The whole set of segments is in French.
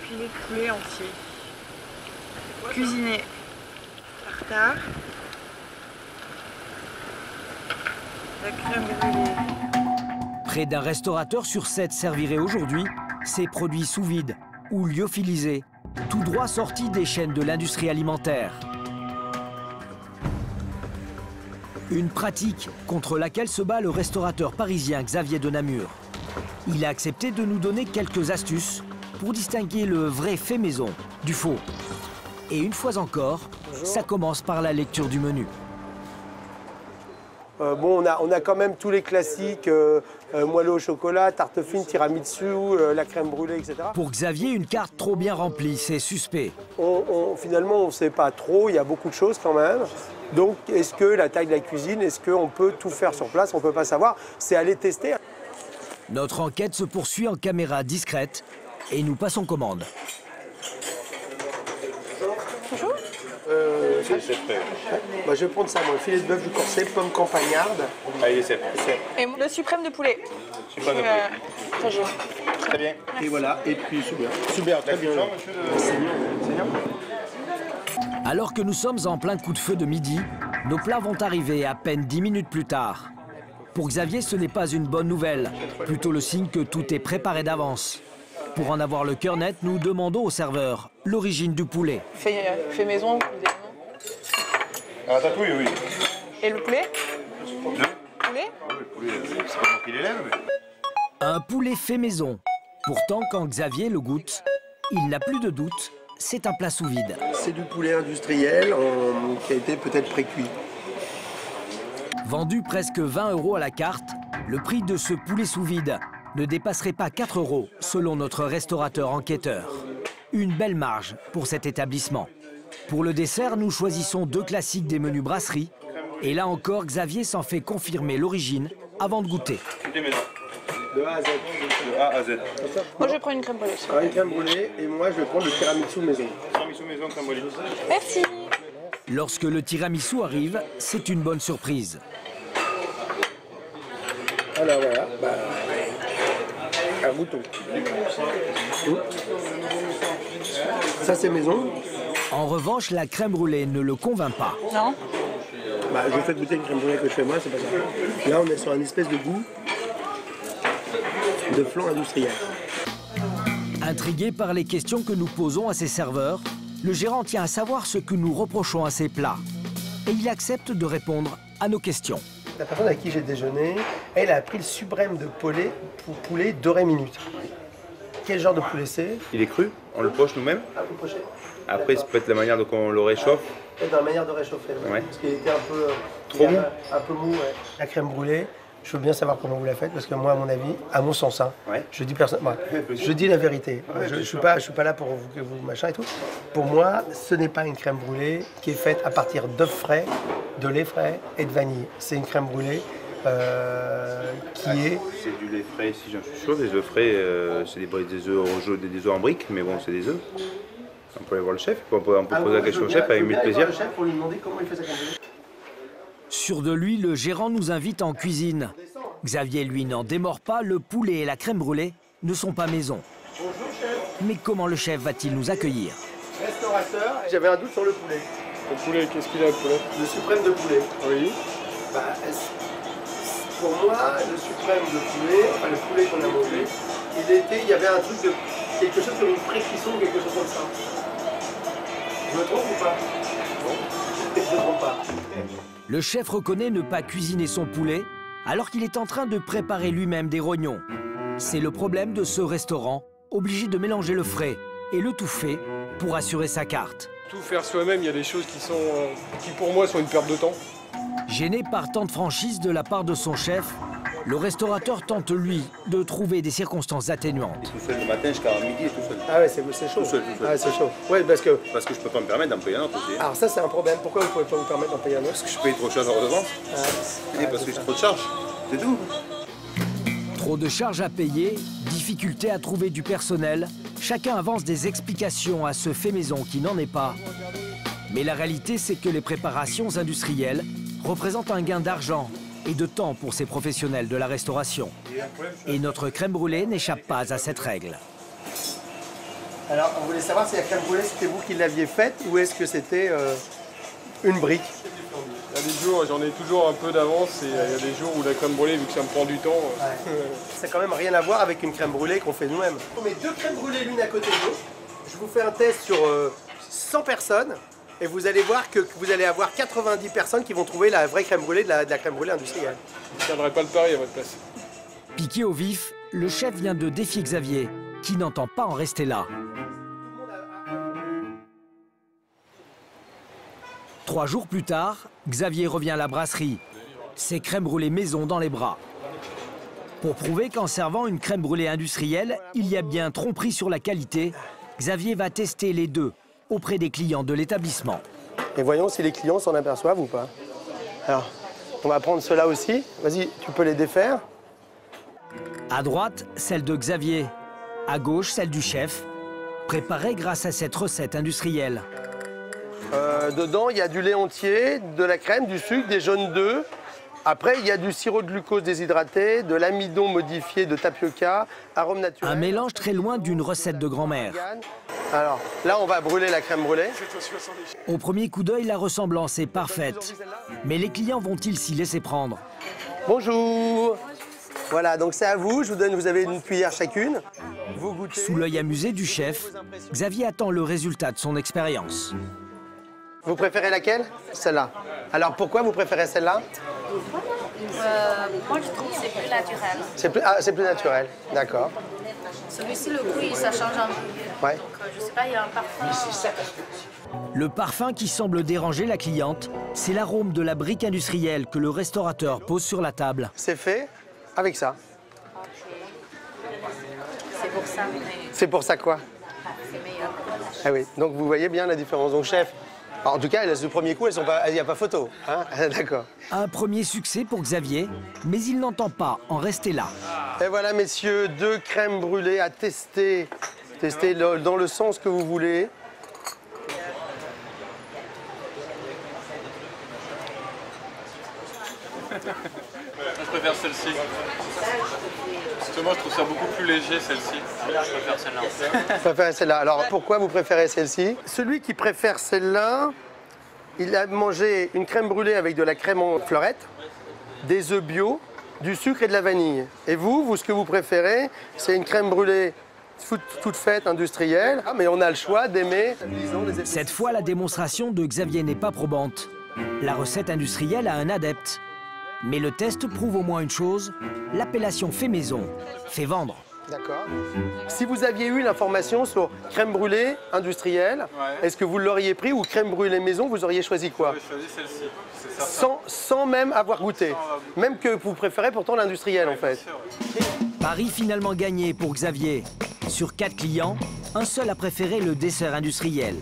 filet de poulet entier. Cuisiné tartare. La crème brûlée. Près d'un restaurateur sur 7 servirait aujourd'hui ces produits sous vide ou lyophilisés, tout droit sortis des chaînes de l'industrie alimentaire. Une pratique contre laquelle se bat le restaurateur parisien Xavier de Namur. Il a accepté de nous donner quelques astuces pour distinguer le vrai fait maison du faux. Et une fois encore, ça commence par la lecture du menu. Bon, on a quand même tous les classiques, moelleux au chocolat, tarte fine, tiramisu, la crème brûlée, etc. Pour Xavier, une carte trop bien remplie, c'est suspect. Finalement, on ne sait pas trop, il y a beaucoup de choses quand même. Donc, est-ce que la taille de la cuisine, est-ce qu'on peut tout faire sur place? On ne peut pas savoir, c'est aller tester. Notre enquête se poursuit en caméra discrète et nous passons commande. Bonjour. Bah, je vais prendre ça, moi, le filet de bœuf du Corset, pomme campagnarde. Allez, c'est. Et le suprême de poulet. Suprême de poulet. Très joli. Très bien. Et voilà, et puis super. Super, très bien. Alors que nous sommes en plein coup de feu de midi, nos plats vont arriver à peine 10 minutes plus tard. Pour Xavier, ce n'est pas une bonne nouvelle, plutôt le signe que tout est préparé d'avance. Pour en avoir le cœur net, nous demandons au serveur l'origine du poulet. Fait maison, évidemment. Ah, tatouille, oui. Et le poulet? Le Poulet? Ah oui, le poulet, c'est pas moi qui l'élève, mais... Un poulet fait maison. Pourtant, quand Xavier le goûte, il n'a plus de doute, c'est un plat sous vide. C'est du poulet industriel qui a été peut-être précuit. Vendu presque 20 € à la carte, le prix de ce poulet sous vide ne dépasserait pas 4 € selon notre restaurateur enquêteur. Une belle marge pour cet établissement. Pour le dessert, nous choisissons 2 classiques des menus brasserie. Et là encore, Xavier s'en fait confirmer l'origine avant de goûter. De A à Z. De A à Z. Moi, je vais prendre une crème brûlée. Une crème brûlée et moi, je vais prendre le tiramisu maison. Tiramisu maison, crème brûlée. Merci. Lorsque le tiramisu arrive, c'est une bonne surprise. Alors voilà, un goûtons. Ça c'est maison. En revanche, la crème brûlée ne le convainc pas. Non. Je vais faire goûter une crème brûlée que je fais moi, c'est pas ça. Là on est sur un espèce de goût de flan industriel. Intrigué par les questions que nous posons à ses serveurs, le gérant tient à savoir ce que nous reprochons à ses plats. Et il accepte de répondre à nos questions. La personne avec qui j'ai déjeuné, elle a pris le suprême de poulet doré minute. Quel genre de poulet c'est? Il est cru, on le poche nous-mêmes. Ah, vous pochez. Après, c'est peut-être la manière dont on le réchauffe. Dans la manière de réchauffer, Ouais. Parce qu'il était un peu... Trop mou. Un peu mou, ouais. La crème brûlée, je veux bien savoir comment vous la faites, parce que moi, à mon avis, à mon sens, hein, Ouais. je dis la vérité. Je ne suis pas là pour vous, que vous machin et tout. Pour moi, ce n'est pas une crème brûlée qui est faite à partir d'œufs frais, de lait frais et de vanille. C'est une crème brûlée qui est... C'est du lait frais, si j'en suis sûr. Des œufs frais, c'est des œufs en briques, mais bon, c'est des œufs. On peut aller voir le chef, on peut poser la question au chef avec mille plaisir. Le chef pour lui demander comment il fait sa crème brûlée. Sûr de lui, le gérant nous invite en cuisine. Xavier, lui, n'en démord pas, le poulet et la crème brûlée ne sont pas maison. Bonjour chef. Mais comment le chef va-t-il nous accueillir? Restaurateur, j'avais un doute sur le poulet. Le poulet, qu'est-ce qu'il a le poulet? Le suprême de poulet. Oui. Pour moi, le suprême de poulet, enfin le poulet qu'on a mangé, il y avait un truc de quelque chose comme une pré-cuisson ou quelque chose comme ça. Je me trompe ou pas? Non, je ne me trompe pas. Le chef reconnaît ne pas cuisiner son poulet alors qu'il est en train de préparer lui-même des rognons. C'est le problème de ce restaurant, obligé de mélanger le frais et le tout fait pour assurer sa carte. Tout faire soi-même, il y a des choses qui pour moi sont une perte de temps. Gêné par tant de franchise de la part de son chef, le restaurateur tente, lui, de trouver des circonstances atténuantes. Tout seul le matin jusqu'à midi et tout seul. Ah ouais, c'est chaud. Tout seul. Ah ouais, c'est chaud. Ouais, parce que... Parce que je peux pas me permettre d'en payer un autre aussi. Alors ça, c'est un problème. Pourquoi vous ne pouvez pas vous permettre d'en payer un autre? Parce que je paye trop cher en redevance. Et parce que j'ai trop de charges. C'est tout. Trop de charges à payer, difficulté à trouver du personnel, chacun avance des explications à ce fait maison qui n'en est pas. Mais la réalité, c'est que les préparations industrielles représentent un gain d'argent et de temps pour ces professionnels de la restauration. Et notre crème brûlée n'échappe pas à cette règle. Alors, on voulait savoir si la crème brûlée, c'était vous qui l'aviez faite ou est-ce que c'était une brique? Il y a des jours, j'en ai toujours un peu d'avance et il y a des jours où la crème brûlée, vu que ça me prend du temps. Ça n'a quand même rien à voir avec une crème brûlée qu'on fait nous-mêmes. On met 2 crèmes brûlées l'une à côté de l'autre. Je vous fais un test sur 100 personnes et vous allez voir que vous allez avoir 90 personnes qui vont trouver la vraie crème brûlée de la crème brûlée industrielle. Je ne tiendrai pas le pari à votre place. Piqué au vif, le chef vient de défier Xavier, qui n'entend pas en rester là. 3 jours plus tard, Xavier revient à la brasserie, ses crèmes brûlées maison dans les bras. Pour prouver qu'en servant une crème brûlée industrielle, il y a bien tromperie sur la qualité, Xavier va tester les deux auprès des clients de l'établissement. Et voyons si les clients s'en aperçoivent ou pas. Alors, on va prendre ceux-là aussi. Vas-y, tu peux les défaire. À droite, celle de Xavier. À gauche, celle du chef, préparée grâce à cette recette industrielle. Dedans, il y a du lait entier, de la crème, du sucre, des jaunes d'œufs. Après, il y a du sirop de glucose déshydraté, de l'amidon modifié de tapioca, arôme naturel. Un mélange très loin d'une recette de grand-mère. Alors, là, on va brûler la crème brûlée. Au premier coup d'œil, la ressemblance est parfaite. Mais les clients vont-ils s'y laisser prendre? Bonjour. Voilà, donc c'est à vous. Je vous donne, vous avez une cuillère chacune. Vous goûtez. Sous l'œil amusé du chef, Xavier attend le résultat de son expérience. Vous préférez laquelle? Celle-là. Alors pourquoi vous préférez celle-là? Moi, je trouve que c'est plus naturel. C'est plus naturel, d'accord. Celui-ci, le goût, ça change un peu. Ouais. Donc, je sais pas, il y a un parfum. Le parfum qui semble déranger la cliente, c'est l'arôme de la brique industrielle que le restaurateur pose sur la table. C'est fait avec ça. C'est pour ça. C'est pour ça quoi? C'est meilleur. Ah oui, donc vous voyez bien la différence. Donc chef, alors, en tout cas, le premier coup, il n'y a pas photo. Hein. D'accord. Un premier succès pour Xavier, mais il n'entend pas en rester là. Et voilà, messieurs, 2 crèmes brûlées à tester. Testez dans le sens que vous voulez. Je préfère celle-ci. Parce que moi, je trouve ça beaucoup plus léger, celle-ci. Je préfère celle-là. Vous préférez celle-là. Alors, pourquoi vous préférez celle-ci? Celui qui préfère celle-là, il a mangé une crème brûlée avec de la crème en fleurette, des œufs bio, du sucre et de la vanille. Et vous, ce que vous préférez, c'est une crème brûlée toute faite, industrielle. Ah, mais on a le choix d'aimer. Cette fois, la démonstration de Xavier n'est pas probante. La recette industrielle a un adepte. Mais le test prouve au moins une chose, l'appellation fait maison, fait vendre. D'accord. Si vous aviez eu l'information sur crème brûlée industrielle, est-ce que vous l'auriez pris ou crème brûlée maison, vous auriez choisi quoi? J'aurais choisi celle-ci. Sans même avoir goûté. Même que vous préférez pourtant l'industriel en fait. Pari finalement gagné pour Xavier. Sur 4 clients, un seul a préféré le dessert industriel.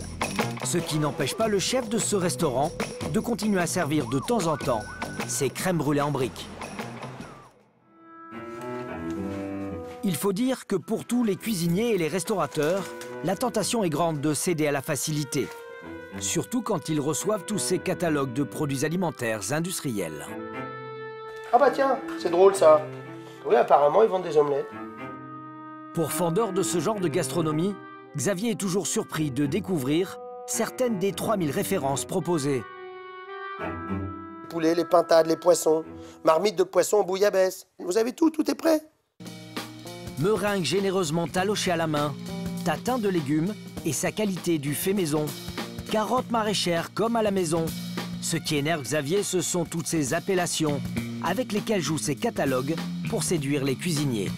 Ce qui n'empêche pas le chef de ce restaurant de continuer à servir de temps en temps ces crèmes brûlées en briques. Il faut dire que pour tous les cuisiniers et les restaurateurs, la tentation est grande de céder à la facilité. Surtout quand ils reçoivent tous ces catalogues de produits alimentaires industriels. Ah bah tiens, c'est drôle ça. Oui, apparemment ils vendent des omelettes. Pour fendeur de ce genre de gastronomie, Xavier est toujours surpris de découvrir certaines des 3000 références proposées. Les poulets, les pintades, les poissons, marmite de poisson en bouillabaisse. Vous avez tout, tout est prêt. Meringue généreusement talochée à la main, tatin de légumes et sa qualité du fait maison. Carottes maraîchères comme à la maison. Ce qui énerve Xavier, ce sont toutes ces appellations avec lesquelles jouent ces catalogues pour séduire les cuisiniers.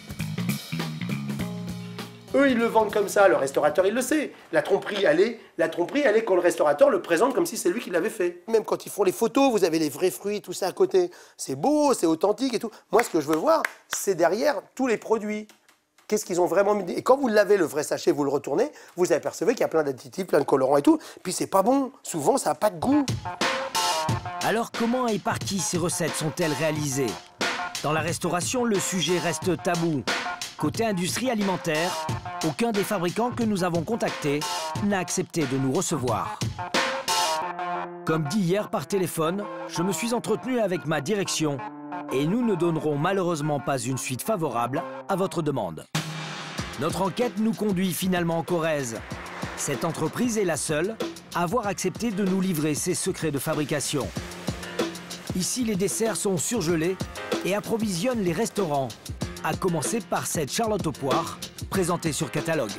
Eux, ils le vendent comme ça, le restaurateur, il le sait. La tromperie, elle est quand le restaurateur le présente comme si c'est lui qui l'avait fait. Même quand ils font les photos, vous avez les vrais fruits, tout ça à côté. C'est beau, c'est authentique et tout. Moi, ce que je veux voir, c'est derrière tous les produits. Qu'est-ce qu'ils ont vraiment mis? Et quand vous l'avez, le vrai sachet, vous le retournez, vous apercevez qu'il y a plein d'additifs, plein de colorants et tout. Puis c'est pas bon. Souvent, ça n'a pas de goût. Alors comment et par qui ces recettes sont-elles réalisées? Dans la restauration, le sujet reste tabou. Côté industrie alimentaire, aucun des fabricants que nous avons contactés n'a accepté de nous recevoir. Comme dit hier par téléphone, je me suis entretenu avec ma direction et nous ne donnerons malheureusement pas une suite favorable à votre demande. Notre enquête nous conduit finalement en Corrèze. Cette entreprise est la seule à avoir accepté de nous livrer ses secrets de fabrication. Ici, les desserts sont surgelés et approvisionnent les restaurants, à commencer par cette charlotte aux poires, présentée sur catalogue.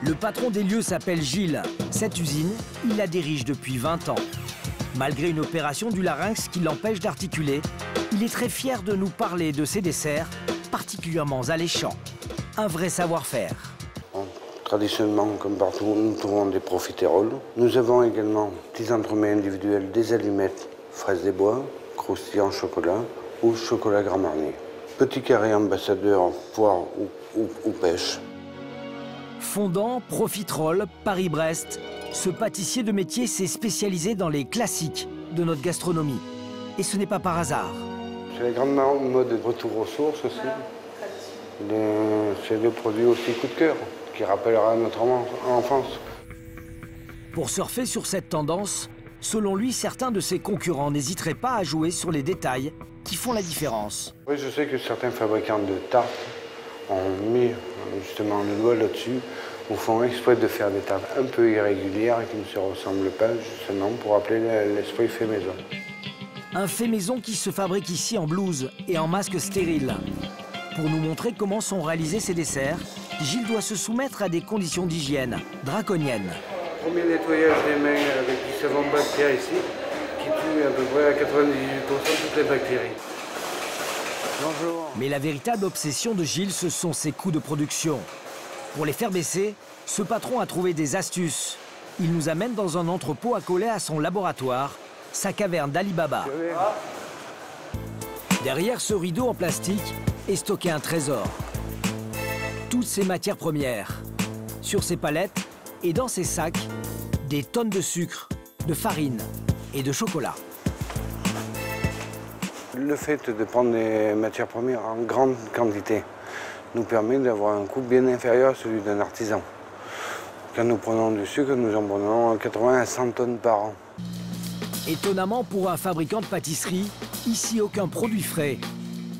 Le patron des lieux s'appelle Gilles. Cette usine, il la dirige depuis 20 ans. Malgré une opération du larynx qui l'empêche d'articuler, il est très fier de nous parler de ses desserts particulièrement alléchants. Un vrai savoir-faire. Traditionnellement, comme partout, nous trouvons des profiteroles. Nous avons également des entremets individuels, des allumettes, fraises des bois, croustillants chocolat ou chocolat Grand Marnier. Petit carré ambassadeur, poire ou pêche. Fondant, profiterole, Paris-Brest, ce pâtissier de métier s'est spécialisé dans les classiques de notre gastronomie. Et ce n'est pas par hasard. C'est la grande mode de retour aux sources aussi. C'est des produits aussi coup de cœur, qui rappellera notre enfance. Pour surfer sur cette tendance, selon lui, certains de ses concurrents n'hésiteraient pas à jouer sur les détails qui font la différence. Oui, je sais que certains fabricants de tartes ont mis justement le doigt là-dessus, ou font exprès de faire des tartes un peu irrégulières et qui ne se ressemblent pas, justement pour rappeler l'esprit fait maison. Un fait maison qui se fabrique ici en blouse et en masque stérile. Pour nous montrer comment sont réalisés ces desserts, Gilles doit se soumettre à des conditions d'hygiène draconiennes. Premier nettoyage des mains avec du savon bactère ici, qui tue à peu près à 98% toutes les bactéries. Bonjour. Mais la véritable obsession de Gilles, ce sont ses coûts de production. Pour les faire baisser, ce patron a trouvé des astuces. Il nous amène dans un entrepôt accolé à son laboratoire, sa caverne d'Ali Baba. Derrière ce rideau en plastique est stocké un trésor. Toutes ces matières premières. Sur ces palettes et dans ces sacs, des tonnes de sucre, de farine et de chocolat. Le fait de prendre des matières premières en grande quantité nous permet d'avoir un coût bien inférieur à celui d'un artisan. Quand nous prenons du sucre, nous en prenons 80 à 100 tonnes par an. Étonnamment pour un fabricant de pâtisserie, ici aucun produit frais,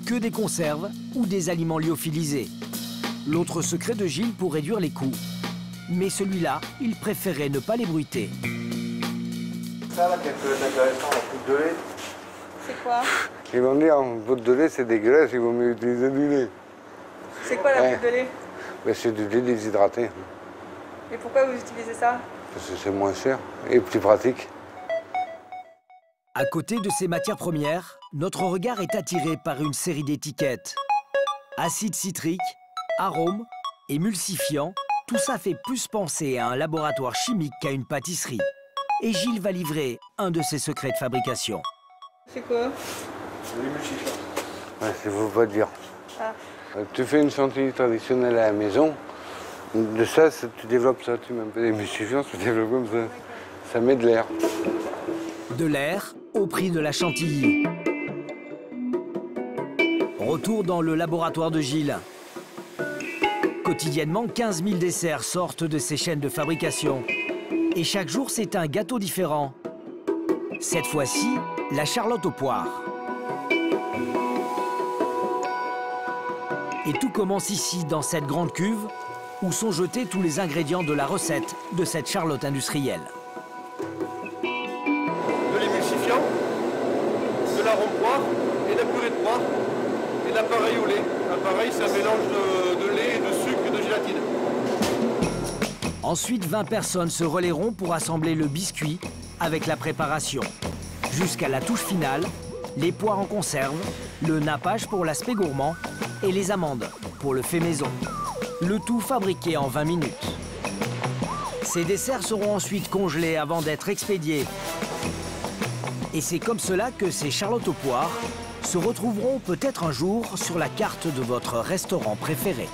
que des conserves ou des aliments lyophilisés. L'autre secret de Gilles pour réduire les coûts. Mais celui-là, il préférait ne pas l'ébruiter. Ça, là, quelque chose d'intéressant, la poudre de lait. C'est quoi? Ils vont dire, en poudre de lait, c'est dégueulasse, ils vont mieux utiliser du lait. C'est quoi la poudre de lait? Ben, c'est du lait déshydraté. Et pourquoi vous utilisez ça? Parce que c'est moins cher et plus pratique. À côté de ces matières premières, notre regard est attiré par une série d'étiquettes. Acide citrique, arômes, émulsifiants, tout ça fait plus penser à un laboratoire chimique qu'à une pâtisserie. Et Gilles va livrer un de ses secrets de fabrication. C'est quoi? C'est l'émulsifiant. Ouais, c'est faut pas dire. Ah. Tu fais une chantilly traditionnelle à la maison, de ça, tu développes ça, tu mets un peu d'émulsifiant, tu développes comme ça. Ça met de l'air. De l'air au prix de la chantilly. Retour dans le laboratoire de Gilles. Quotidiennement, 15 000 desserts sortent de ces chaînes de fabrication. Et chaque jour, c'est un gâteau différent. Cette fois-ci, la charlotte aux poires. Et tout commence ici, dans cette grande cuve, où sont jetés tous les ingrédients de la recette de cette charlotte industrielle. De l'émulsifiant, de l'arôme poire et de la purée de poire et de l'appareil au lait. L'appareil, c'est un mélange de lait, de sucre et de gélatine. Ensuite, 20 personnes se relayeront pour assembler le biscuit avec la préparation. Jusqu'à la touche finale, les poires en conserve, le nappage pour l'aspect gourmand et les amandes pour le fait maison. Le tout fabriqué en 20 minutes. Ces desserts seront ensuite congelés avant d'être expédiés. Et c'est comme cela que ces charlottes aux poires se retrouveront peut-être un jour sur la carte de votre restaurant préféré.